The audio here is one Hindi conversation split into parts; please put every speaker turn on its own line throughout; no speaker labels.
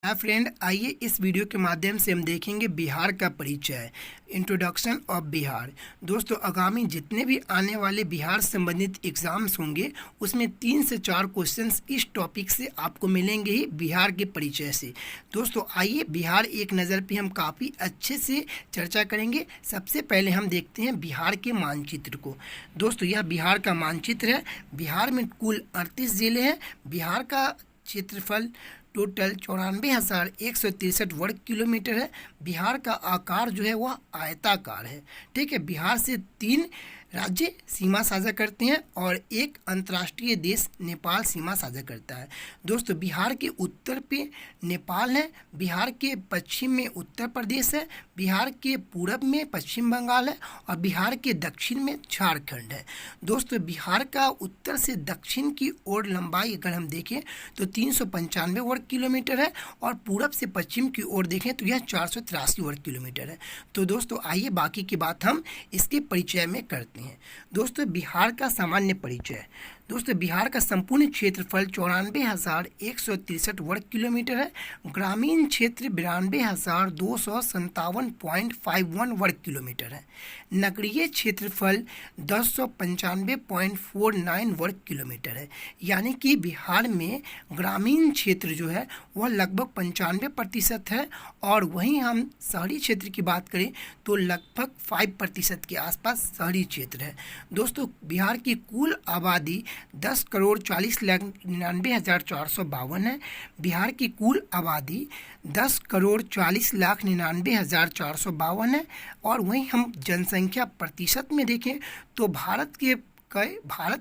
हाय फ्रेंड, आइए इस वीडियो के माध्यम से हम देखेंगे बिहार का परिचय, इंट्रोडक्शन ऑफ बिहार। दोस्तों, आगामी जितने भी आने वाले बिहार संबंधित एग्जाम्स होंगे उसमें 3 से 4 क्वेश्चंस इस टॉपिक से आपको मिलेंगे ही, बिहार के परिचय से। दोस्तों आइए बिहार एक नज़र पे हम काफ़ी अच्छे से चर्चा करेंगे। सबसे पहले हम देखते हैं बिहार के मानचित्र को। दोस्तों, यह बिहार का मानचित्र है। बिहार में कुल 38 जिले हैं। बिहार का क्षेत्रफल टोटल 94,163 वर्ग किलोमीटर है। बिहार का आकार जो है वह आयताकार है। ठीक है, बिहार से 3 राज्य सीमा साझा करते हैं और एक अंतर्राष्ट्रीय देश नेपाल सीमा साझा करता है। दोस्तों, बिहार के उत्तर पे नेपाल है, बिहार के पश्चिम में उत्तर प्रदेश है, बिहार के पूरब में पश्चिम बंगाल है और बिहार के दक्षिण में झारखंड है। दोस्तों, बिहार का उत्तर से दक्षिण की ओर लंबाई अगर हम देखें तो 395 वर्ग किलोमीटर है और पूरब से पश्चिम की ओर देखें तो यह 483 वर्ग किलोमीटर है। तो दोस्तों आइए बाकी की बात हम इसके परिचय में करते हैं। दोस्तों, बिहार का सामान्य परिचय। दोस्तों, बिहार का संपूर्ण क्षेत्रफल 94,163 वर्ग किलोमीटर है। ग्रामीण क्षेत्र 92,257.51 वर्ग किलोमीटर है। नगरीय क्षेत्रफल 1095.49 वर्ग किलोमीटर है। यानी कि बिहार में ग्रामीण क्षेत्र जो है वह लगभग 95% है और वहीं हम शहरी क्षेत्र की बात करें तो लगभग 5% के आसपास शहरी क्षेत्र है। दोस्तों, बिहार की कुल आबादी 10,40,99,452 है। बिहार की कुल आबादी 10,40,99,452 है। और वहीं हम जनसंख्या प्रतिशत में देखें तो भारत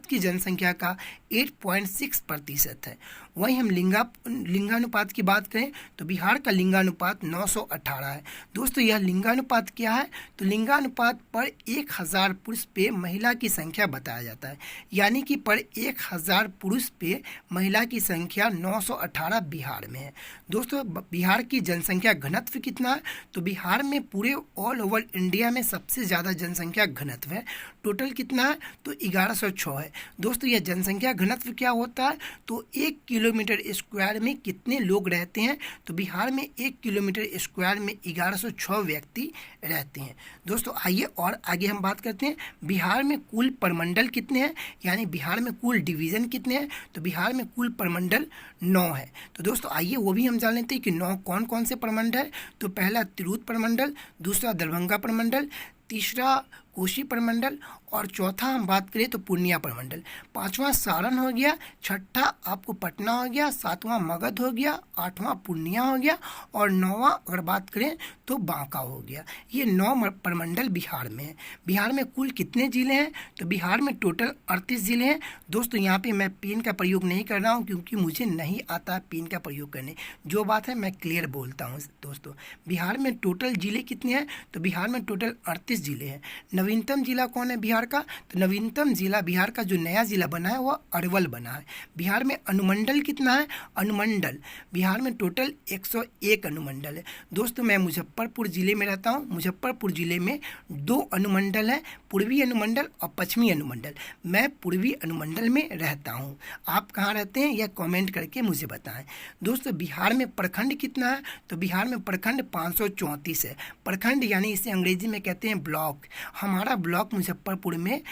की जनसंख्या का 8.6% है। वहीं हम लिंगानुपात की बात करें तो बिहार का लिंगानुपात 918 है। दोस्तों, यह लिंगानुपात क्या है? तो लिंगानुपात पर 1000 पुरुष पे महिला की संख्या बताया जाता है। यानी कि पर 1000 पुरुष पे महिला की संख्या 918 बिहार में है। दोस्तों, बिहार की जनसंख्या घनत्व कितना है? तो बिहार में पूरे ऑल ओवर इंडिया में सबसे ज़्यादा जनसंख्या घनत्व है। टोटल कितना है? तो 1106 है। दोस्तों, यह जनसंख्या घनत्व क्या होता है? तो 1 किलोमीटर स्क्वायर में कितने लोग रहते हैं? तो बिहार में 1 किलोमीटर स्क्वायर में 1106 व्यक्ति रहते हैं। दोस्तों, आइए और आगे हम बात करते हैं बिहार में कुल प्रमंडल कितने हैं, यानी बिहार में कुल डिवीज़न कितने हैं। तो बिहार में कुल प्रमंडल 9 है। तो दोस्तों आइए वो भी हम जान लेते हैं कि 9 कौन कौन से प्रमंडल है। तो पहला तिरहुत प्रमंडल, दूसरा दरभंगा प्रमंडल, तीसरा कोसी प्रमंडल और चौथा हम बात करें तो पूर्णिया प्रमंडल। 5वां सारण हो गया, छठा आपको पटना हो गया, 7वां मगध हो गया, 8वां पूर्णिया हो गया और 9वां अगर बात करें तो बांका हो गया। ये 9 प्रमंडल बिहार में है। बिहार में कुल कितने ज़िले हैं? तो बिहार में टोटल 38 ज़िले हैं। दोस्तों, यहाँ पे मैं पेन का प्रयोग नहीं कर रहा हूँ क्योंकि मुझे नहीं आता पेन का प्रयोग करने। जो बात है मैं क्लियर बोलता हूँ। दोस्तों, बिहार में टोटल ज़िले कितने हैं? तो बिहार में टोटल 38 ज़िले हैं। नवीनतम जिला कौन है बिहार का? तो नवीनतम जिला बिहार का जो नया जिला बना है वह अरवल बना है। बिहार में अनुमंडल कितना है? अनुमंडल बिहार में टोटल 101 अनुमंडल है। दोस्तों, मैं मुजफ्फरपुर ज़िले में रहता हूँ। मुजफ्फरपुर ज़िले में 2 अनुमंडल है, पूर्वी अनुमंडल और पश्चिमी अनुमंडल। मैं पूर्वी अनुमंडल में रहता हूँ। आप कहाँ रहते हैं यह कमेंट करके मुझे बताएं। दोस्तों, बिहार में प्रखंड कितना है? तो बिहार में प्रखंड 534 है। प्रखंड यानी इसे अंग्रेजी में कहते हैं ब्लॉक। हमारा ब्लॉक मुजफ्फरपुर में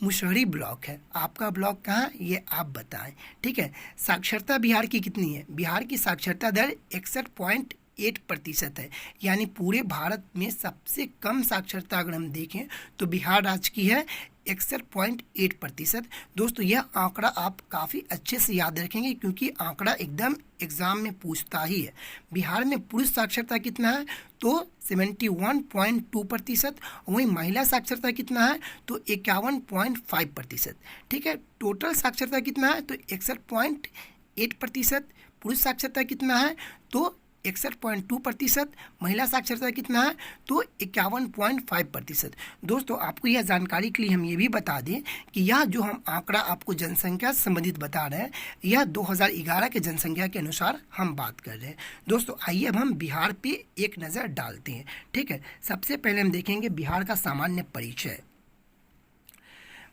मुशहरी ब्लॉक है। आपका ब्लॉक कहाँ, ये आप बताएं। ठीक है, साक्षरता बिहार की कितनी है? बिहार की साक्षरता दर 61.8% है। यानी पूरे भारत में सबसे कम साक्षरता अगर हम देखें तो बिहार राज्य की है 61.8%। दोस्तों, यह आंकड़ा आप काफ़ी अच्छे से याद रखेंगे क्योंकि आंकड़ा एकदम एग्ज़ाम में पूछता ही है। बिहार में पुरुष साक्षरता कितना है? तो 71.2%। वहीं महिला साक्षरता कितना है? तो 51.5%। ठीक है, टोटल साक्षरता कितना है? तो 61.8%। पुरुष साक्षरता कितना है? तो 61.2%। महिला साक्षरता कितना है? तो 51.5%। दोस्तों, आपको यह जानकारी के लिए हम ये भी बता दें कि यह जो हम आंकड़ा आपको जनसंख्या से संबंधित बता रहे हैं यह 2011 के जनसंख्या के अनुसार हम बात कर रहे हैं। दोस्तों, आइए अब हम बिहार पे एक नज़र डालते हैं। ठीक है, सबसे पहले हम देखेंगे बिहार का सामान्य परिचय।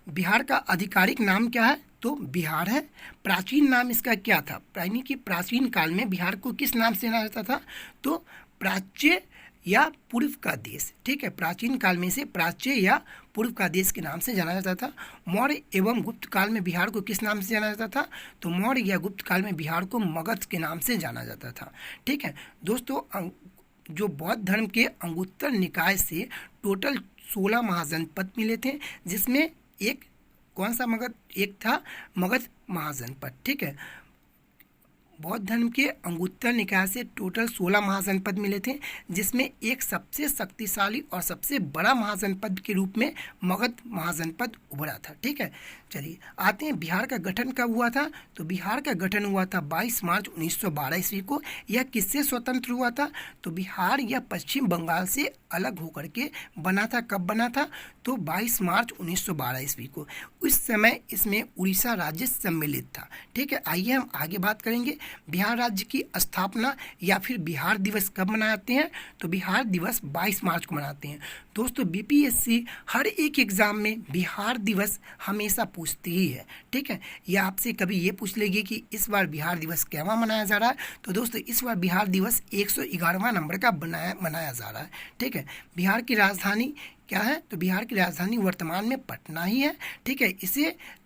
बिहार का आधिकारिक नाम क्या है? तो बिहार है। प्राचीन नाम इसका क्या था, यानी कि प्राचीन काल में बिहार को किस नाम से जाना जाता था, तो प्राच्य या पूर्व का देश। ठीक है, प्राचीन काल में इसे प्राच्य या पूर्व का देश के नाम से जाना जाता था। मौर्य एवं गुप्त काल में बिहार को किस नाम से जाना जाता था, तो मौर्य या गुप्त काल में बिहार को मगध के नाम से जाना जाता था। ठीक है दोस्तों, जो बौद्ध धर्म के अंगुत्तर निकाय से टोटल 16 महाजनपद मिले थे, जिसमें एक कौन सा मगध, एक था मगध महाजनपद। ठीक है, बौद्ध धर्म के अंगुत्तर निकाय से टोटल 16 महाजनपद मिले थे, जिसमें एक सबसे शक्तिशाली और सबसे बड़ा महाजनपद के रूप में मगध महाजनपद उभरा था। ठीक है, चलिए आते हैं बिहार का गठन कब हुआ था, तो बिहार का गठन हुआ था 22 मार्च 1912 ईस्वी को। यह किससे स्वतंत्र हुआ था, तो बिहार या पश्चिम बंगाल से अलग होकर के बना था। कब बना था, तो 22 मार्च 1912 ईस्वी को। उस समय इसमें उड़ीसा राज्य सम्मिलित था। ठीक है, आइए हम आगे बात करेंगे बिहार राज्य की स्थापना या फिर बिहार दिवस कब मनाते हैं, तो बिहार दिवस 22 मार्च को मनाते हैं। दोस्तों बीपीएससी हर एक एग्जाम में बिहार दिवस हमेशा पूछती ही है। ठीक है, या आपसे कभी ये पूछ लेगी कि इस बार बिहार दिवस कैवा मनाया जा रहा है, तो दोस्तों इस बार बिहार दिवस 111वां नंबर का मनाया जा रहा है। ठीक है, बिहार की राजधानी क्या है, तो बिहार की राजधानी वर्तमान में पटना ही है। ठीक है,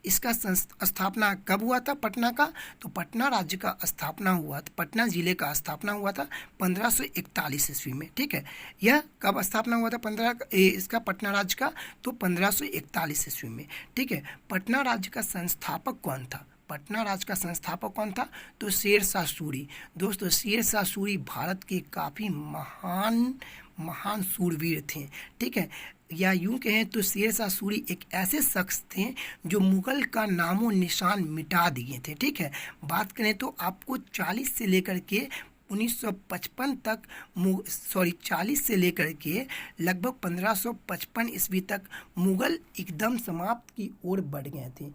इसका स्थापना कब हुआ था पटना का, तो पटना राज्य का स्थापना हुआ था, पटना जिले का स्थापना हुआ था 1541 ईस्वी में। ठीक है, यह कब स्थापना हुआ था इसका पटना राज्य का, तो 1541 ईस्वी में। ठीक है, पटना राज्य का संस्थापक कौन था, पटना राज्य का संस्थापक कौन था, तो शेरशाह सूरी। दोस्तों शेरशाह सूरी भारत के काफ़ी महान सूरवीर थे। ठीक है, या यूं कहें तो शेरशाह सूरी एक ऐसे शख्स थे जो मुगल का नामो निशान मिटा दिए थे। ठीक है, बात करें तो आपको 40 से लेकर के 1955 तक 40 से लेकर के लगभग 1555 ईस्वी तक मुगल एकदम समाप्त की ओर बढ़ गए थे,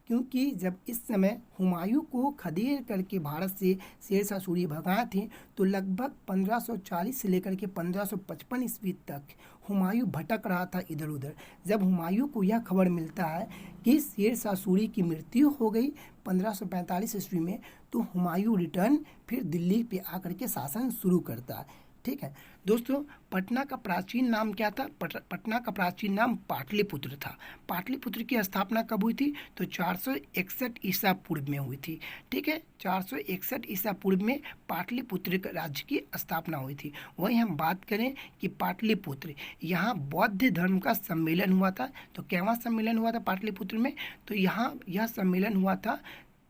क्योंकि जब इस समय हुमायूं को खदेड़ करके भारत से शेरशाह सूरी भगाए थे, तो लगभग 1540 से लेकर के 1555 ईस्वी तक हुमायूं भटक रहा था इधर उधर। जब हुमायूं को यह खबर मिलता है कि शेरशाह सूरी की मृत्यु हो गई 1545 ईस्वी में, तो हुमायूं रिटर्न फिर दिल्ली पे आकर के शासन शुरू करता है। ठीक है दोस्तों, पटना का प्राचीन नाम क्या था, पटना का प्राचीन नाम पाटलिपुत्र था। पाटलिपुत्र की स्थापना कब हुई थी, तो 461 ईसा पूर्व में हुई थी। ठीक है, 461 ईसा पूर्व में पाटलिपुत्र राज्य की स्थापना हुई थी। वही हम बात करें कि पाटलिपुत्र, यहाँ बौद्ध धर्म का सम्मेलन हुआ था। तो क्या सम्मेलन हुआ था पाटलिपुत्र में, तो यहाँ यह सम्मेलन हुआ था,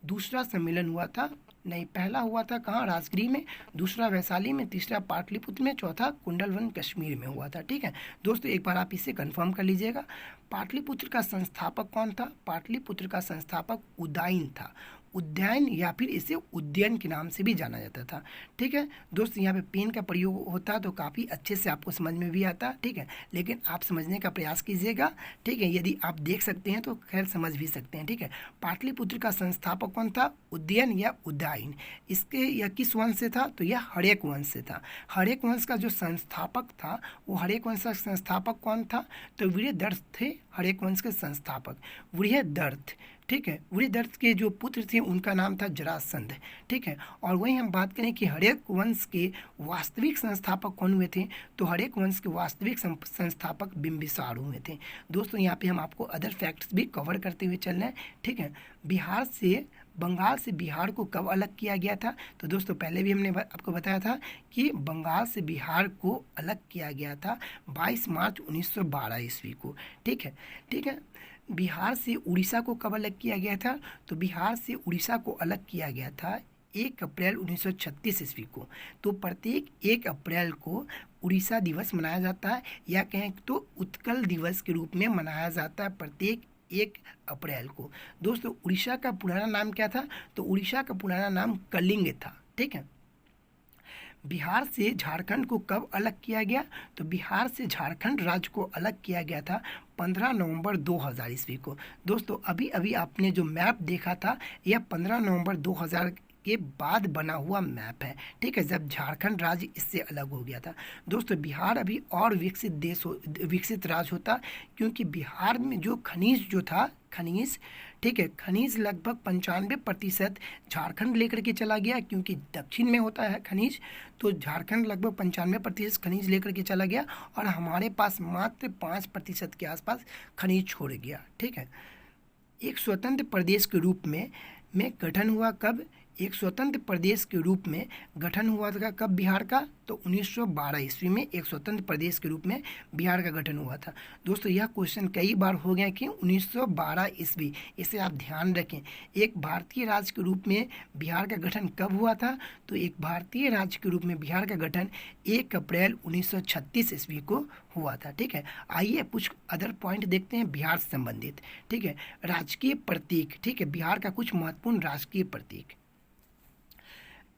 दूसरा सम्मेलन हुआ था, नहीं पहला हुआ था कहाँ, राजगीर में, दूसरा वैशाली में, तीसरा पाटलिपुत्र में, चौथा कुंडलवन कश्मीर में हुआ था। ठीक है दोस्तों, एक बार आप इसे कंफर्म कर लीजिएगा। पाटलिपुत्र का संस्थापक कौन था, पाटलिपुत्र का संस्थापक उदयन था। उद्यान या फिर इसे उद्यान के नाम से भी जाना जाता था। ठीक है दोस्त, यहाँ पे पेन का प्रयोग होता तो काफ़ी अच्छे से आपको समझ में भी आता। ठीक है, लेकिन आप समझने का प्रयास कीजिएगा। ठीक है, यदि आप देख सकते हैं तो खैर समझ भी सकते हैं। ठीक है, पाटलिपुत्र का संस्थापक कौन था, उद्यान या उदयन। इसके यह किस वंश से था, तो यह हड़ेक वंश से था। हड़ेक वंश का जो संस्थापक था, वो हड़ेक वंश का संस्थापक कौन था, तो वृहदर्थ थे हड़ेक वंश के संस्थापक, वृहदर्थ। ठीक है, वृहदर्थ के जो पुत्र थे उनका नाम था जरासंध। ठीक है, और वहीं हम बात करें कि हड़ेक वंश के वास्तविक संस्थापक कौन हुए थे, तो हड़ेक वंश के वास्तविक संस्थापक बिंबिसार हुए थे। दोस्तों यहाँ पे हम आपको अदर फैक्ट्स भी कवर करते हुए चल रहे हैं। ठीक है, बंगाल से बिहार को कब अलग किया गया था, तो दोस्तों पहले भी हमने आपको बताया था कि बंगाल से बिहार को अलग किया गया था 22 मार्च 1912 ईस्वी को। ठीक है, बिहार से उड़ीसा को कब अलग किया गया था, तो बिहार से उड़ीसा को अलग किया गया था 1 अप्रैल 1936 ईस्वी को। तो प्रत्येक 1 अप्रैल को उड़ीसा दिवस मनाया जाता है, या कहें तो उत्कल दिवस के रूप में मनाया जाता है प्रत्येक 1 अप्रैल को। दोस्तों उड़ीसा का पुराना नाम क्या था, तो उड़ीसा का पुराना नाम कलिंग था। ठीक है, बिहार से झारखंड को कब अलग किया गया, तो बिहार से झारखंड राज्य को अलग किया गया था 15 नवंबर 2000 ईस्वी को। दोस्तों अभी आपने जो मैप देखा था, यह 15 नवंबर 2000 के बाद बना हुआ मैप है, ठीक है, जब झारखंड राज्य इससे अलग हो गया था। दोस्तों बिहार अभी और विकसित राज्य होता, क्योंकि बिहार में जो खनिज जो था, खनिज, ठीक है, खनिज लगभग 95% झारखंड लेकर के चला गया, क्योंकि दक्षिण में होता है खनिज, तो झारखंड लगभग 95% खनिज लेकर के चला गया और हमारे पास मात्र 5% के आसपास खनिज छोड़ गया, ठीक है। एक स्वतंत्र प्रदेश के रूप में गठन हुआ कब? एक स्वतंत्र प्रदेश के रूप में गठन हुआ था कब बिहार का? तो 1912 ईस्वी में एक स्वतंत्र प्रदेश के रूप में बिहार का गठन हुआ था। दोस्तों यह क्वेश्चन कई बार हो गया कि 1912 ईस्वी, इसे आप ध्यान रखें। एक भारतीय राज्य के रूप में बिहार का गठन कब हुआ था? तो एक भारतीय राज्य के रूप में बिहार का गठन 1 अप्रैल 1936 ईस्वी को हुआ था, ठीक है। आइए कुछ अदर पॉइंट देखते हैं बिहार से संबंधित, ठीक है। राजकीय प्रतीक, ठीक है, बिहार का कुछ महत्वपूर्ण राजकीय प्रतीक।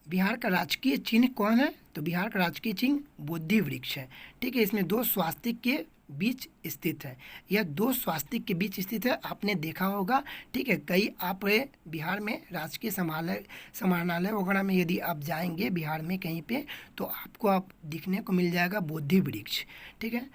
बिहार का राजकीय चिन्ह कौन है? तो बिहार का राजकीय चिन्ह बोधि वृक्ष है, ठीक है। इसमें 2 स्वास्तिक के बीच स्थित है, यह 2 स्वास्तिक के बीच स्थित है, आपने देखा होगा, ठीक है। कई आप बिहार में राजकीय समाहरणालय वगैरह में यदि आप जाएंगे बिहार में कहीं पे, तो आपको आप दिखने को मिल जाएगा बोधि वृक्ष, ठीक है।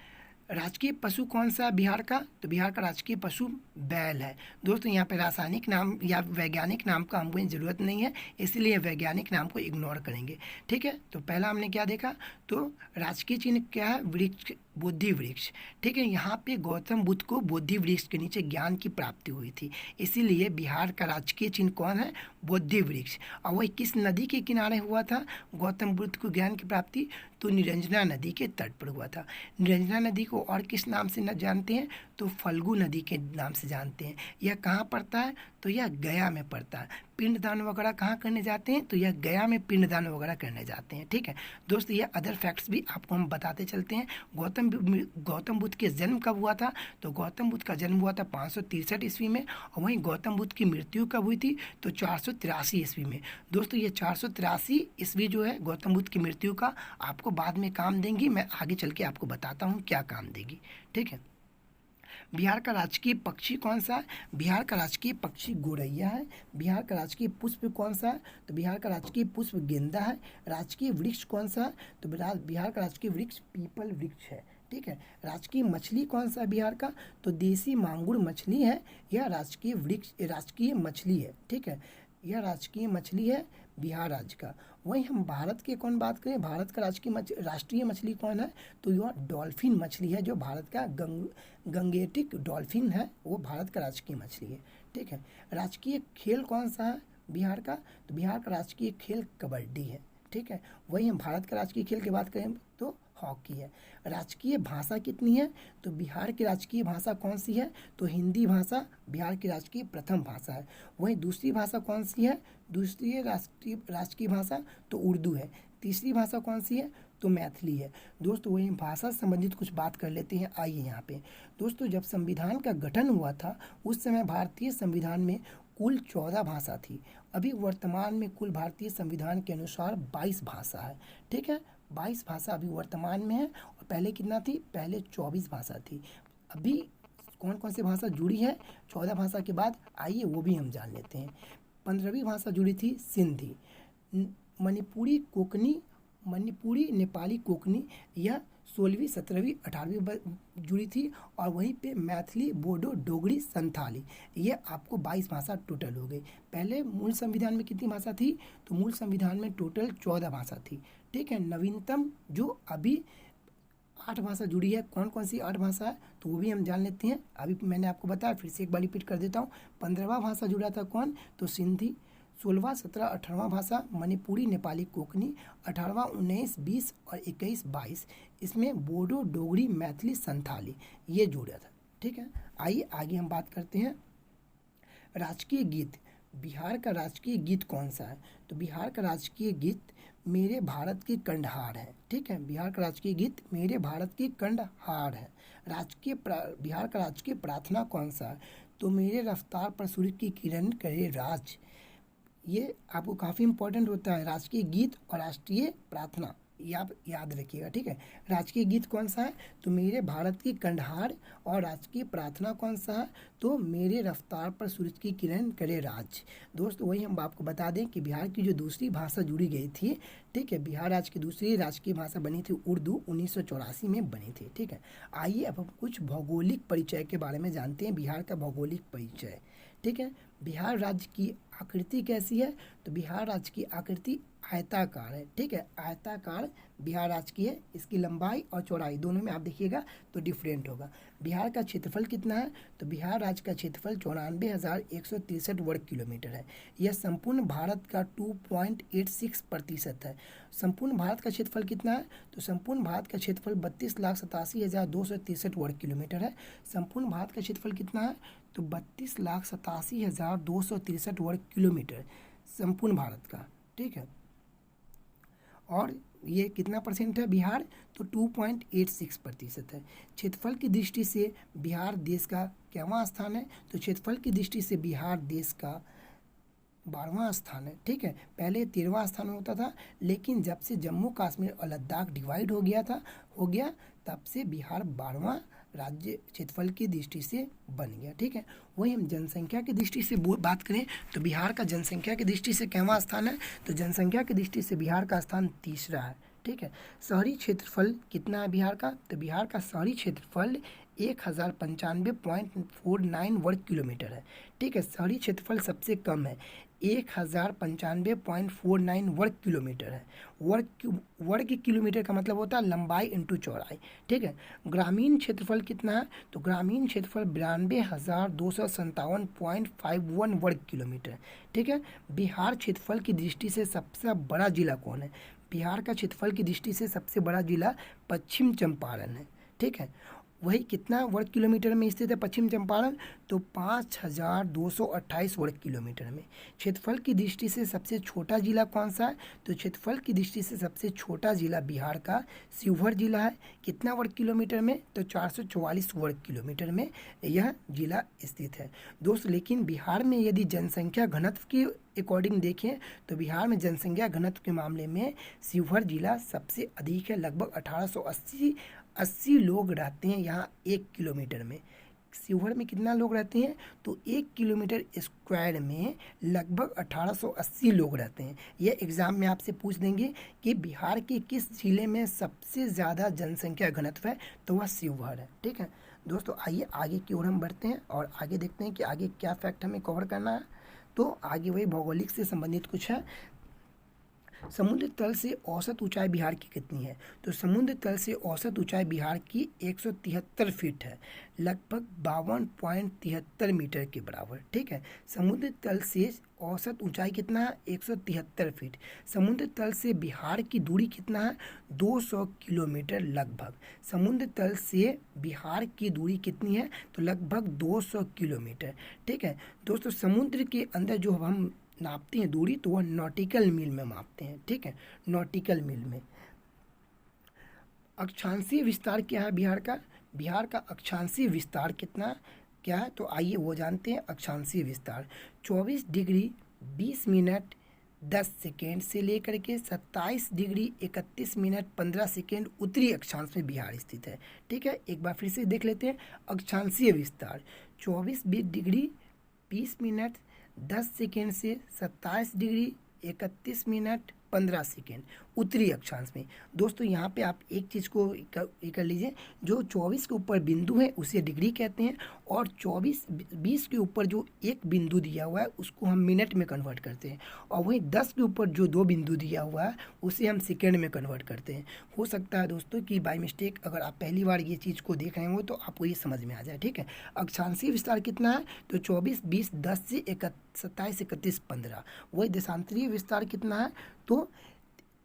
राजकीय पशु कौन सा है बिहार का? तो बिहार का राजकीय पशु बैल है। दोस्तों यहाँ पे रासायनिक नाम या वैज्ञानिक नाम का हमको ज़रूरत नहीं है, इसलिए वैज्ञानिक नाम को इग्नोर करेंगे, ठीक है। तो पहला हमने क्या देखा? तो राजकीय चिन्ह क्या है? वृक्ष, बोधि वृक्ष, ठीक है। यहाँ पे गौतम बुद्ध को बोधि वृक्ष के नीचे ज्ञान की प्राप्ति हुई थी, इसीलिए बिहार का राजकीय चिन्ह कौन है? बोधि वृक्ष। और वही किस नदी के किनारे हुआ था गौतम बुद्ध को ज्ञान की प्राप्ति? तो निरंजना नदी के तट पर हुआ था। निरंजना नदी को और किस नाम से न जानते हैं? तो फल्गु नदी के नाम से जानते हैं। यह कहाँ पड़ता है? तो यह गया में पड़ता है। पिंडदान वगैरह कहाँ करने जाते हैं? तो यह गया में पिंडदान वगैरह करने जाते हैं, ठीक है। दोस्तों ये अदर फैक्ट्स भी आपको हम बताते चलते हैं। गौतम बुद्ध के जन्म कब हुआ था? तो गौतम बुद्ध का जन्म हुआ था 563 ईस्वी में, और वहीं गौतम बुद्ध की मृत्यु कब हुई थी? तो 483 ईस्वी में। दोस्तों ये 483 ईस्वी जो है गौतम बुद्ध की मृत्यु का आपको बाद में काम देंगी, मैं आगे चल के आपको बताता हूँ क्या काम देगी, ठीक है। बिहार का राजकीय पक्षी कौन सा है? बिहार का राजकीय पक्षी गोरैया है। बिहार का राजकीय पुष्प कौन सा है? तो बिहार का राजकीय पुष्प गेंदा है। राजकीय वृक्ष कौन सा है? तो बिहार का राजकीय वृक्ष पीपल वृक्ष है, ठीक है। राजकीय मछली कौन सा है बिहार का? तो देसी मांगुर मछली है, यह राजकीय मछली है, ठीक है। यह राजकीय मछली है बिहार राज्य का। वहीं हम भारत के कौन बात करें? भारत का राष्ट्रीय मछली कौन है? तो यह डॉल्फिन मछली है, जो भारत का गंगेटिक डॉल्फिन है, वो भारत का राजकीय मछली है, ठीक है। राजकीय खेल कौन सा है बिहार का? तो बिहार का राजकीय खेल कबड्डी है, ठीक है। वहीं हम भारत का राजकीय खेल की बात करें तो हॉकी है। राजकीय भाषा कितनी है? तो बिहार की राजकीय भाषा कौन सी है? तो हिंदी भाषा बिहार की राजकीय प्रथम भाषा है। वहीं दूसरी भाषा कौन सी है? दूसरी राजकीय भाषा तो उर्दू है। तीसरी भाषा कौन सी है? तो मैथिली है। दोस्तों वही भाषा से संबंधित कुछ बात कर लेते हैं, आइए यहाँ पे। दोस्तों जब संविधान का गठन हुआ था उस समय भारतीय संविधान में कुल 14 भाषा थी। अभी वर्तमान में कुल भारतीय संविधान के अनुसार 22 भाषा है, ठीक है। 22 भाषा अभी वर्तमान में है, और पहले कितना थी? पहले 24 भाषा थी। अभी कौन कौन सी भाषा जुड़ी है 14 भाषा के बाद? आइए वो भी हम जान लेते हैं। 15वीं भाषा जुड़ी थी सिंधी, मणिपुरी नेपाली कोंकणी, यह 16वीं 17वीं 18वीं जुड़ी थी। और वहीं पे मैथिली, बोडो, डोगरी, संथाली, ये आपको 22 भाषा टोटल हो गई। पहले मूल संविधान में कितनी भाषा थी? तो मूल संविधान में टोटल 14 भाषा थी, ठीक है। नवीनतम जो अभी 8 भाषा जुड़ी है, कौन कौन सी 8 भाषा है तो वो भी हम जान लेते हैं। अभी मैंने आपको बताया, फिर से एक बार रिपीट कर देता हूँ। 15वां भाषा जुड़ा था कौन? तो सिंधी। 16वां 17 18वां भाषा मणिपुरी नेपाली कोंकणी। 18वां 19 20 और 21 22 इसमें बोडो, डोगरी, मैथिली, संथाली ये जुड़ा था, ठीक है। आइए आगे हम बात करते हैं। राजकीय गीत, बिहार का राजकीय गीत कौन सा है? तो बिहार का राजकीय गीत मेरे भारत के कंडहार है, ठीक है। बिहार का राजकीय गीत मेरे भारत के कंडहार है। बिहार का राजकीय प्रार्थना कौन सा है? तो मेरे रफ्तार पर सूर्य की किरण करे राज। ये आपको काफ़ी इंपॉर्टेंट होता है, राजकीय गीत और राष्ट्रीय प्रार्थना, ये आप याद रखिएगा, ठीक है। राजकीय गीत कौन सा है? तो मेरे भारत की कंधार। और राजकीय प्रार्थना कौन सा है? तो मेरे रफ्तार पर सूरज की किरण करे राज। दोस्तों वही हम आपको बता दें कि बिहार की जो दूसरी भाषा जुड़ी गई थी, ठीक है, बिहार राज्य की दूसरी राजकीय भाषा बनी थी उर्दू, 1984 में बनी थी, ठीक है। आइए अब हम कुछ भौगोलिक परिचय के बारे में जानते हैं, बिहार का भौगोलिक परिचय, ठीक है। बिहार राज्य की आकृति कैसी है? तो बिहार राज्य की आकृति आयताकार है, ठीक है, आयताकार बिहार राज्य की है। इसकी लंबाई और चौड़ाई दोनों में आप देखिएगा तो डिफरेंट होगा। बिहार का क्षेत्रफल कितना है? तो बिहार राज्य का क्षेत्रफल 94,163 वर्ग किलोमीटर है। यह संपूर्ण भारत का 2.86% है। संपूर्ण भारत का क्षेत्रफल कितना है? तो संपूर्ण भारत का क्षेत्रफल 32,87,263 वर्ग किलोमीटर है। संपूर्ण भारत का क्षेत्रफल कितना है? तो 32,87,263 वर्ग किलोमीटर संपूर्ण भारत का, ठीक है। और ये कितना परसेंट है बिहार? तो 2.86% है। क्षेत्रफल की दृष्टि से बिहार देश का क्यावां स्थान है? तो क्षेत्रफल की दृष्टि से बिहार देश का 12वां स्थान है, ठीक है। पहले 13वां स्थान होता था, लेकिन जब से जम्मू कश्मीर और लद्दाख डिवाइड हो गया तब से बिहार 12वां राज्य क्षेत्रफल की दृष्टि से बन गया, ठीक है। वही हम जनसंख्या की दृष्टि से बात करें तो बिहार का जनसंख्या की दृष्टि से कैवां स्थान है? तो जनसंख्या की दृष्टि से बिहार का स्थान तीसरा है, ठीक है। शहरी क्षेत्रफल कितना है बिहार का? तो बिहार का शहरी क्षेत्रफल 1095.49 वर्ग किलोमीटर है, ठीक है। शहरी क्षेत्रफल सबसे कम है, 1095.49 वर्ग किलोमीटर है। वर्ग किलोमीटर का मतलब होता है लंबाई इंटू चौड़ाई, ठीक है। ग्रामीण क्षेत्रफल कितना है? तो ग्रामीण क्षेत्रफल 92,257.51 वर्ग किलोमीटर, ठीक है। बिहार क्षेत्रफल की दृष्टि से सबसे बड़ा जिला कौन है? बिहार का क्षेत्रफल की दृष्टि से सबसे बड़ा जिला पश्चिम चंपारण है, ठीक है। वही कितना वर्ग किलोमीटर में स्थित है पश्चिम चंपारण? तो 5,228 वर्ग किलोमीटर में। क्षेत्रफल की दृष्टि से सबसे छोटा जिला कौन सा है? तो क्षेत्रफल की दृष्टि से सबसे छोटा जिला बिहार का शिवहर जिला है। कितना वर्ग किलोमीटर में? तो 444 वर्ग किलोमीटर में यह जिला स्थित है। दोस्त लेकिन बिहार में यदि जनसंख्या घनत्व की अकॉर्डिंग देखें तो बिहार में जनसंख्या घनत्व के मामले में शिवहर जिला सबसे अधिक है। लगभग 1880 लोग रहते हैं यहाँ 1 किलोमीटर में। शिवहर में कितना लोग रहते हैं? तो 1 किलोमीटर स्क्वायर में लगभग 1880 लोग रहते हैं। यह एग्ज़ाम में आपसे पूछ देंगे कि बिहार के किस जिले में सबसे ज़्यादा जनसंख्या घनत्व है, तो वह शिवहर है, ठीक है। दोस्तों आइए आगे की ओर हम बढ़ते हैं और आगे देखते हैं कि आगे क्या फैक्ट हमें कवर करना है। तो आगे वही भौगोलिक से संबंधित कुछ है। समुद्र तल से औसत ऊंचाई बिहार की कितनी है? तो समुद्र तल से औसत ऊंचाई बिहार की 173 फीट है, लगभग 52.73 मीटर के बराबर, ठीक है। समुद्र तल से औसत ऊंचाई कितना है? 173 फीट। समुद्र तल से बिहार की दूरी कितना है? 200 किलोमीटर लगभग। समुद्र तल से बिहार की दूरी कितनी है? तो लगभग 200 किलोमीटर, ठीक है। दोस्तों समुद्र के अंदर जो हम नापते हैं दूरी तो वह नॉटिकल मील में मापते हैं, ठीक है, नॉटिकल मील में। अक्षांशीय विस्तार क्या है बिहार का? बिहार का अक्षांशीय विस्तार कितना क्या है? तो आइए वो जानते हैं। अक्षांशीय विस्तार 24 डिग्री 20 मिनट 10 सेकेंड से लेकर के 27 डिग्री 31 मिनट 15 सेकेंड उत्तरी अक्षांश में बिहार स्थित है, ठीक है। एक बार फिर से देख लेते हैं। अक्षांशीय विस्तार 24 डिग्री 20 मिनट 10 सेकेंड से 27 डिग्री 31 मिनट 15 सेकेंड उत्तरी अक्षांश में। दोस्तों यहाँ पे आप एक चीज़ को कर लीजिए, जो 24 के ऊपर बिंदु है उसे डिग्री कहते हैं, और 20 के ऊपर जो एक बिंदु दिया हुआ है उसको हम मिनट में कन्वर्ट करते हैं, और वहीं 10 के ऊपर जो 2 बिंदु दिया हुआ है उसे हम सेकेंड में कन्वर्ट करते हैं। हो सकता है दोस्तों कि बाई मिस्टेक अगर आप पहली बार ये चीज़ को देख रहे हो तो आपको ये समझ में आ जाए, ठीक है। अक्षांशीय विस्तार कितना है? तो 24 20 10 से 27 31 15। वही देशांतरीय विस्तार कितना है? तो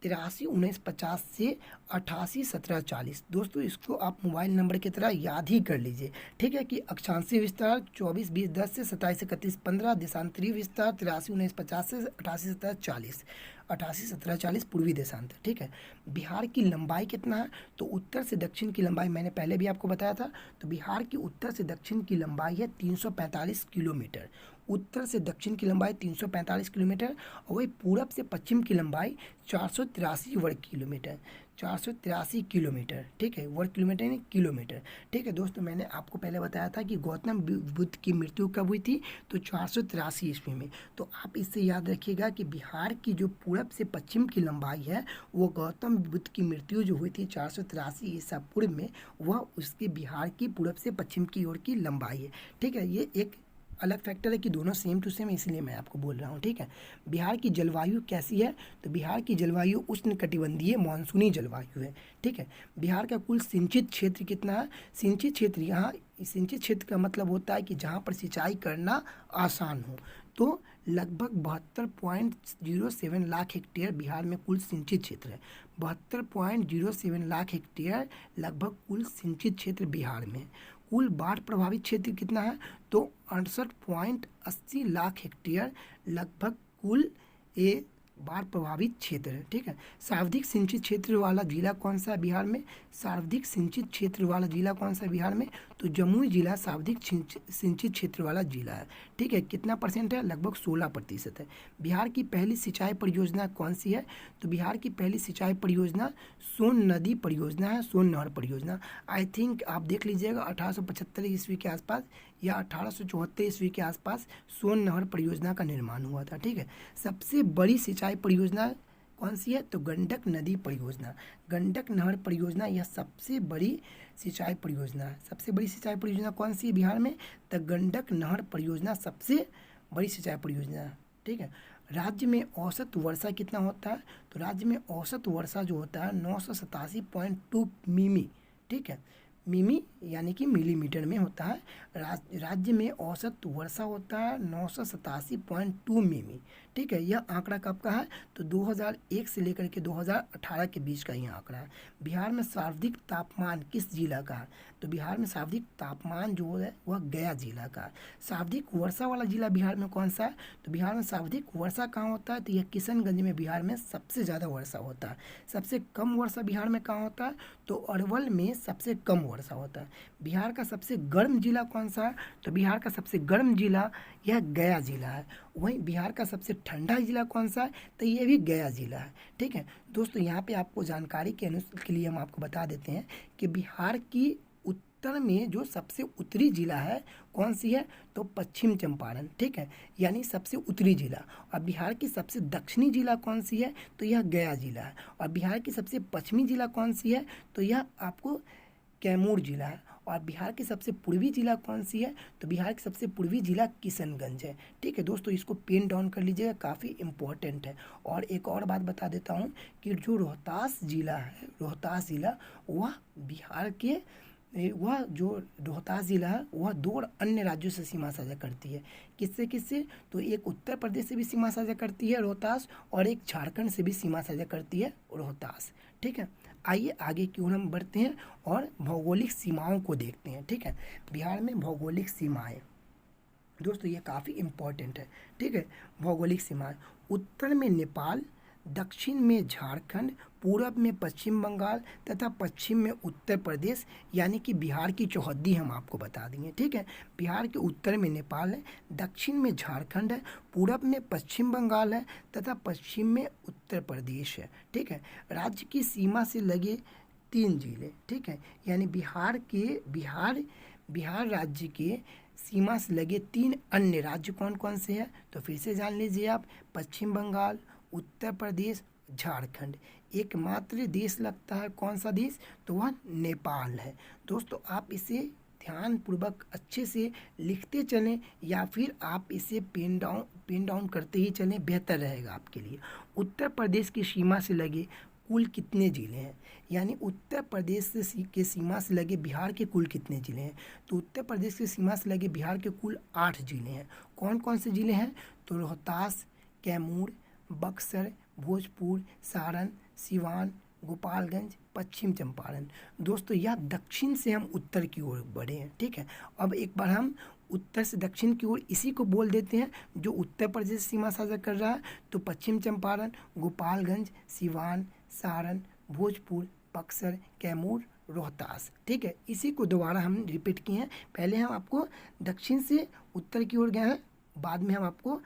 83 19 50 से 88 17 40। दोस्तों इसको आप मोबाइल नंबर की तरह याद ही कर लीजिए, ठीक है, कि अक्षांशीय विस्तार 24 20 10 से 27 31 15, देशांतरीय विस्तार 83 19 50 से 88 17 40, 88 17 40 पूर्वी देशांतर, ठीक है। बिहार की लंबाई कितना है? तो उत्तर से दक्षिण की लंबाई मैंने पहले भी आपको बताया था, तो बिहार की उत्तर से दक्षिण की लंबाई है 345 किलोमीटर। उत्तर से दक्षिण की लंबाई 345 किलोमीटर, और वही पूरब से पश्चिम की लंबाई 483 वर्ग किलोमीटर। 483 किलोमीटर, ठीक है, वर्ग किलोमीटर यानी किलोमीटर, ठीक है दोस्तों। मैंने आपको पहले बताया था कि गौतम बुद्ध की मृत्यु कब हुई थी, तो 483 ईस्वी में। तो आप इससे याद रखिएगा कि बिहार की जो पूरब से पश्चिम की लंबाई है वो गौतम बुद्ध की मृत्यु जो हुई थी 483 ईसा पूर्व में, वह उसके बिहार की पूरब से पश्चिम की ओर की लंबाई है, ठीक है। ये एक अलग फैक्टर है कि दोनों सेम टू सेम, इसलिए मैं आपको बोल रहा हूँ, ठीक है। बिहार की जलवायु कैसी है, तो बिहार की जलवायु उष्णकटिबंधीय मानसूनी जलवायु है, ठीक है। बिहार का कुल सिंचित क्षेत्र कितना है, सिंचित क्षेत्र यहाँ, सिंचित क्षेत्र का मतलब होता है कि जहाँ पर सिंचाई करना आसान हो, तो लगभग 72.07 लाख हेक्टेयर बिहार में कुल सिंचित क्षेत्र है। 72.07 लाख हेक्टेयर लगभग कुल सिंचित क्षेत्र बिहार में। कुल बाढ़ प्रभावित क्षेत्र कितना है, तो 68.80 लाख हेक्टेयर लगभग कुल ये बाढ़ प्रभावित क्षेत्र है, ठीक है। सर्वाधिक सिंचित क्षेत्र वाला जिला कौन सा है बिहार में, सर्वाधिक सिंचित क्षेत्र वाला जिला कौन सा है बिहार में, तो जमुई जिला सर्वाधिक सिंचित क्षेत्र वाला जिला है, ठीक है। कितना परसेंट है, लगभग 16% है। बिहार की पहली सिंचाई परियोजना कौन सी है, तो बिहार की पहली सिंचाई परियोजना सोन नदी परियोजना है, सोन नहर परियोजना। आई थिंक आप देख लीजिएगा 1875 ईस्वी के आसपास या 1874 ईस्वी के आसपास सोन नहर परियोजना का निर्माण हुआ था, ठीक है। सबसे बड़ी सिंचाई परियोजना कौन सी है, तो गंडक नदी परियोजना, गंडक नहर परियोजना यह सबसे बड़ी सिंचाई परियोजना है। सबसे बड़ी सिंचाई परियोजना कौन सी है बिहार में, तो गंडक नहर परियोजना सबसे बड़ी सिंचाई परियोजना है, ठीक है। राज्य में औसत वर्षा कितना होता है, तो राज्य में औसत वर्षा जो होता है 987.2 मिमी, ठीक है, मिमी यानी कि मिलीमीटर में होता है। राज्य में औसत वर्षा होता है 987.2 मिमी, ठीक है। यह आंकड़ा कब का है, तो 2001 से लेकर के 2018 के बीच का यह आंकड़ा है। बिहार में सर्वाधिक तापमान किस जिला का है, तो बिहार में सर्वाधिक तापमान जो है वह गया जिला का है। सर्वाधिक वर्षा वाला जिला बिहार में कौन सा है, तो बिहार में सर्वाधिक वर्षा कहाँ होता है, तो यह किशनगंज में बिहार में सबसे ज़्यादा वर्षा होता है। सबसे कम वर्षा बिहार में कहाँ होता है, तो अरवल में सबसे कम वर्षा होता है। बिहार का सबसे गर्म जिला कौन सा है, तो बिहार का सबसे गर्म जिला यह गया जिला है। वहीं बिहार का सबसे ठंडा जिला कौन सा है, तो ये भी गया जिला है, ठीक है दोस्तों। यहाँ पे आपको जानकारी के लिए हम आपको बता देते हैं कि बिहार की उत्तर में जो सबसे उत्तरी जिला है कौन सी है, तो पश्चिम चंपारण, ठीक है, यानी सबसे उत्तरी जिला। और बिहार की सबसे दक्षिणी जिला कौन सी है, तो यह गया जिला है। और बिहार की सबसे पश्चिमी जिला कौन सी है, तो यह आपको कैमूर जिला है। और बिहार की सबसे पूर्वी जिला कौन सी है, तो बिहार की सबसे पूर्वी जिला किशनगंज है, ठीक है दोस्तों। इसको पेन डाउन कर लीजिएगा, काफ़ी इम्पोर्टेंट है। और एक और बात बता देता हूँ कि जो रोहतास जिला है, रोहतास जिला वह बिहार के वह जो रोहतास जिला है वह 2 अन्य राज्यों से सीमा साझा करती है। किससे किससे, तो एक उत्तर प्रदेश से भी सीमा साझा करती है रोहतास, और एक झारखंड से भी सीमा साझा करती है रोहतास, ठीक है। आइए आगे की ओर हम बढ़ते हैं और भौगोलिक सीमाओं को देखते हैं, ठीक है। बिहार में भौगोलिक सीमाएं दोस्तों ये काफ़ी इम्पोर्टेंट है, ठीक है। भौगोलिक सीमाएं, उत्तर में नेपाल, दक्षिण में झारखंड, पूरब में पश्चिम बंगाल तथा पश्चिम में उत्तर प्रदेश, यानी कि बिहार की चौहद्दी हम आपको बता देंगे, ठीक है। बिहार के उत्तर में नेपाल है, दक्षिण में झारखंड है, पूरब में पश्चिम बंगाल है तथा पश्चिम में उत्तर प्रदेश है, ठीक है। राज्य की सीमा से लगे 3 जिले, ठीक है, यानी बिहार राज्य के सीमा से लगे 3 अन्य राज्य कौन कौन से हैं, तो फिर से जान लीजिए आप, पश्चिम बंगाल, उत्तर प्रदेश, झारखंड। एकमात्र देश लगता है कौन सा देश, तो वह नेपाल है। दोस्तों आप इसे ध्यानपूर्वक अच्छे से लिखते चलें या फिर आप इसे पेन डाउन करते ही चलें, बेहतर रहेगा आपके लिए। उत्तर प्रदेश की सीमा से लगे कुल कितने ज़िले हैं, यानी उत्तर प्रदेश के सीमा से लगे बिहार के कुल कितने ज़िले हैं, तो उत्तर प्रदेश की सीमा से लगे बिहार के कुल 8 ज़िले हैं। कौन कौन से ज़िले हैं, तो रोहतास, कैमूर, बक्सर, भोजपुर, सारण, सिवान, गोपालगंज, पश्चिम चंपारण। दोस्तों यह दक्षिण से हम उत्तर की ओर बढ़े हैं, ठीक है। अब एक बार हम उत्तर से दक्षिण की ओर इसी को बोल देते हैं जो उत्तर प्रदेश सीमा साझा कर रहा है, तो पश्चिम चंपारण, गोपालगंज, सिवान, सारण, भोजपुर, बक्सर, कैमूर, रोहतास, ठीक है। इसी को दोबारा हम रिपीट किए हैं। पहले हम आपको दक्षिण से उत्तर की ओर गए हैं, बाद में हम आपको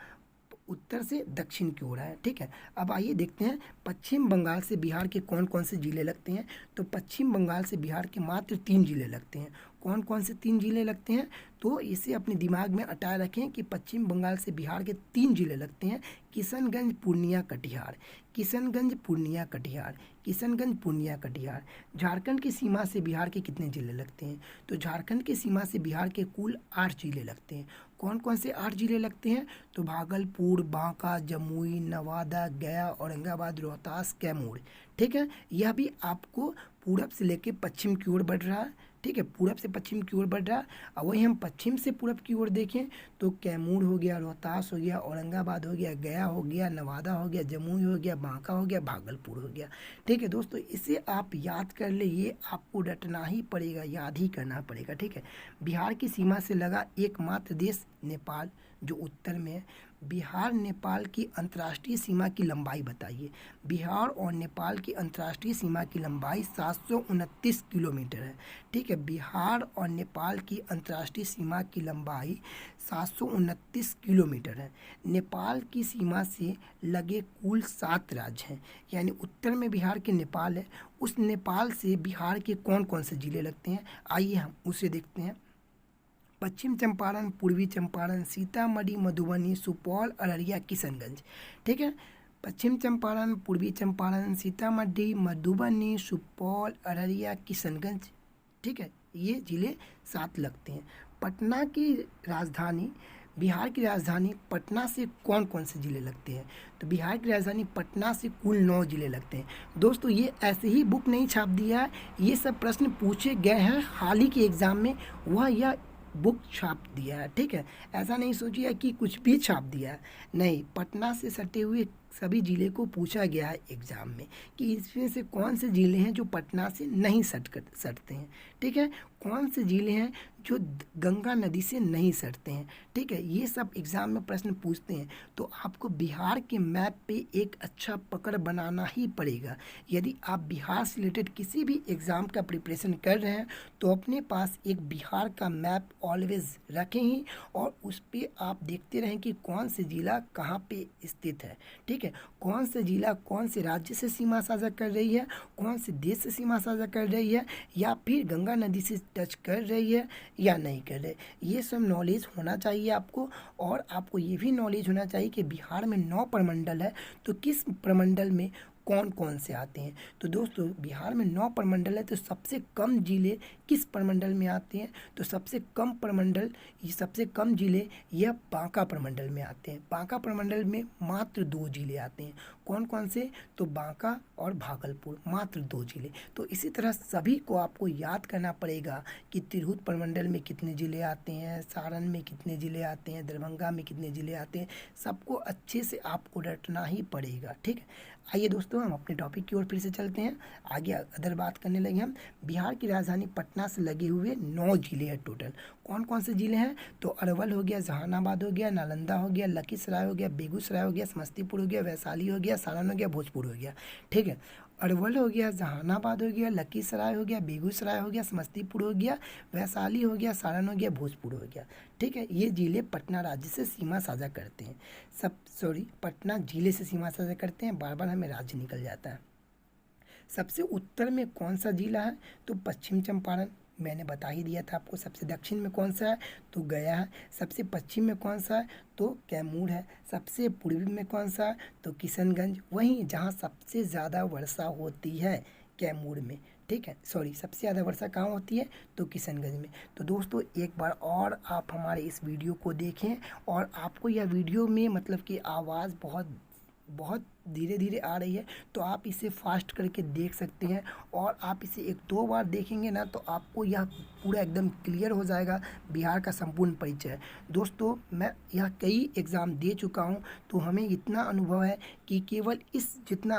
उत्तर से दक्षिण की ओर है। ठीक है, अब आइए देखते हैं पश्चिम बंगाल से बिहार के कौन कौन से ज़िले लगते हैं। तो पश्चिम बंगाल से बिहार के मात्र 3 ज़िले लगते हैं। कौन कौन से 3 ज़िले लगते हैं, तो इसे अपने दिमाग में अटाए रखें कि पश्चिम बंगाल से बिहार के 3 ज़िले लगते हैं। किशनगंज, पूर्णिया, कटिहार। किशनगंज, पूर्णिया, कटिहार। किशनगंज, पूर्णिया, कटिहार। झारखंड की सीमा से बिहार के कितने ज़िले लगते हैं, तो झारखंड की सीमा से बिहार के कुल 8 ज़िले लगते हैं। कौन कौन से 8 ज़िले लगते हैं, तो भागलपुर, बांका, जमुई, नवादा, गया, औरंगाबाद, रोहतास, कैमूर। ठीक है, यह भी आपको पूरब से लेके पश्चिम की ओर बढ़ रहा है। ठीक है, पूरब से पश्चिम की ओर बढ़ रहा है। और वही हम पश्चिम से पूरब की ओर देखें तो कैमूर हो गया, रोहतास हो गया, औरंगाबाद हो गया, गया हो गया, नवादा हो गया, जमुई हो गया, बांका हो गया, भागलपुर हो गया। ठीक है दोस्तों, इसे आप याद कर ले, ये आपको रटना ही पड़ेगा, याद ही करना पड़ेगा। ठीक है, बिहार की सीमा से लगा एकमात्र देश नेपाल, जो उत्तर में है। बिहार नेपाल की अंतर्राष्ट्रीय सीमा की लंबाई बताइए। बिहार और नेपाल की अंतर्राष्ट्रीय सीमा की लंबाई 729 किलोमीटर है। ठीक है, बिहार और नेपाल की अंतर्राष्ट्रीय सीमा की लंबाई 729 किलोमीटर है। नेपाल की सीमा से लगे कुल 7 राज्य हैं, यानी उत्तर में बिहार के नेपाल है। उस नेपाल से बिहार के कौन कौन से ज़िले लगते हैं, आइए हम उसे देखते हैं। पश्चिम चंपारण, पूर्वी चंपारण, सीतामढ़ी, मधुबनी, सुपौल, अररिया, किशनगंज। ठीक है, पश्चिम चंपारण, पूर्वी चंपारण, सीतामढ़ी, मधुबनी, सुपौल, अररिया, किशनगंज। ठीक है, ये ज़िले 7 लगते हैं। पटना की राजधानी, बिहार की राजधानी पटना से कौन कौन से ज़िले लगते हैं, तो बिहार की राजधानी पटना से कुल 9 ज़िले लगते हैं। दोस्तों, ये ऐसे ही बुक नहीं छाप दिया है, ये सब प्रश्न पूछे गए हैं हाल ही के एग्ज़ाम में, वह यह बुक छाप दिया है। ठीक है, ऐसा नहीं सोचिए कि कुछ भी छाप दिया है, नहीं, पटना से सटे हुए सभी ज़िले को पूछा गया है एग्ज़ाम में कि इसमें से कौन से ज़िले हैं जो पटना से नहीं सटते हैं। ठीक है, कौन से ज़िले हैं जो गंगा नदी से नहीं सटते हैं। ठीक है, ये सब एग्ज़ाम में प्रश्न पूछते हैं, तो आपको बिहार के मैप पे एक अच्छा पकड़ बनाना ही पड़ेगा। यदि आप बिहार से रिलेटेड किसी भी एग्ज़ाम का प्रिपरेशन कर रहे हैं तो अपने पास एक बिहार का मैप ऑलवेज रखें ही, और उस पर आप देखते रहें कि कौन से ज़िला कहाँ पे स्थित है। ठीक है, कौन से ज़िला कौन से राज्य से सीमा साझा कर रही है, कौन से देश से सीमा साझा कर रही है, या फिर गंगा नदी से टच कर रही है या नहीं कर रहे, ये सब नॉलेज होना चाहिए आपको। और आपको ये भी नॉलेज होना चाहिए कि बिहार में 9 प्रमंडल है, तो किस प्रमंडल में कौन कौन से आते हैं। तो दोस्तों, बिहार में 9 प्रमंडल है, तो सबसे कम ज़िले किस प्रमंडल में आते हैं, तो सबसे कम ज़िले यह बांका प्रमंडल में आते हैं। बांका प्रमंडल में मात्र 2 ज़िले आते हैं। कौन कौन से, तो बांका और भागलपुर, मात्र 2 ज़िले। तो इसी तरह सभी को आपको याद करना पड़ेगा कि तिरहुत प्रमंडल में कितने ज़िले आते हैं, सारण में कितने ज़िले आते हैं, दरभंगा में कितने ज़िले आते हैं, सबको अच्छे से आपको रटना ही पड़ेगा। ठीक है, आइए दोस्तों, हम अपने टॉपिक की ओर फिर से चलते हैं। आगे अदर बात करने लगे हम। बिहार की राजधानी पटना से लगे हुए 9 ज़िले हैं टोटल। कौन कौन से ज़िले हैं, तो अरवल हो गया, जहानाबाद हो गया, नालंदा हो गया, लखीसराय हो गया, बेगूसराय हो गया, समस्तीपुर हो गया, वैशाली हो गया, सारण हो गया, भोजपुर हो गया। ठीक है, अरवल हो गया, जहानाबाद हो गया, लखीसराय हो गया, बेगूसराय हो गया, समस्तीपुर हो गया, वैशाली हो गया, सारण हो गया, भोजपुर हो गया। ठीक है, ये ज़िले पटना राज्य से सीमा साझा करते हैं। पटना ज़िले से सीमा साझा करते हैं, बार बार हमें राज्य निकल जाता है। सबसे उत्तर में कौन सा ज़िला है, तो पश्चिम चंपारण, मैंने बता ही दिया था आपको। सबसे दक्षिण में कौन सा है, तो गया है। सबसे पश्चिम में कौन सा है, तो कैमूर है। सबसे पूर्वी में कौन सा है, तो किशनगंज, वहीं जहाँ सबसे ज़्यादा वर्षा होती है कैमूर में। ठीक है, सबसे ज़्यादा वर्षा कहाँ होती है, तो किशनगंज में। तो दोस्तों, एक बार और आप हमारे इस वीडियो को देखें, और आपको यह वीडियो में मतलब कि आवाज़ बहुत धीरे धीरे आ रही है, तो आप इसे फास्ट करके देख सकते हैं, और आप इसे 1-2 बार देखेंगे ना, तो आपको यह पूरा एकदम क्लियर हो जाएगा बिहार का संपूर्ण परिचय। दोस्तों, मैं यह कई एग्ज़ाम दे चुका हूं, तो हमें इतना अनुभव है कि केवल इस जितना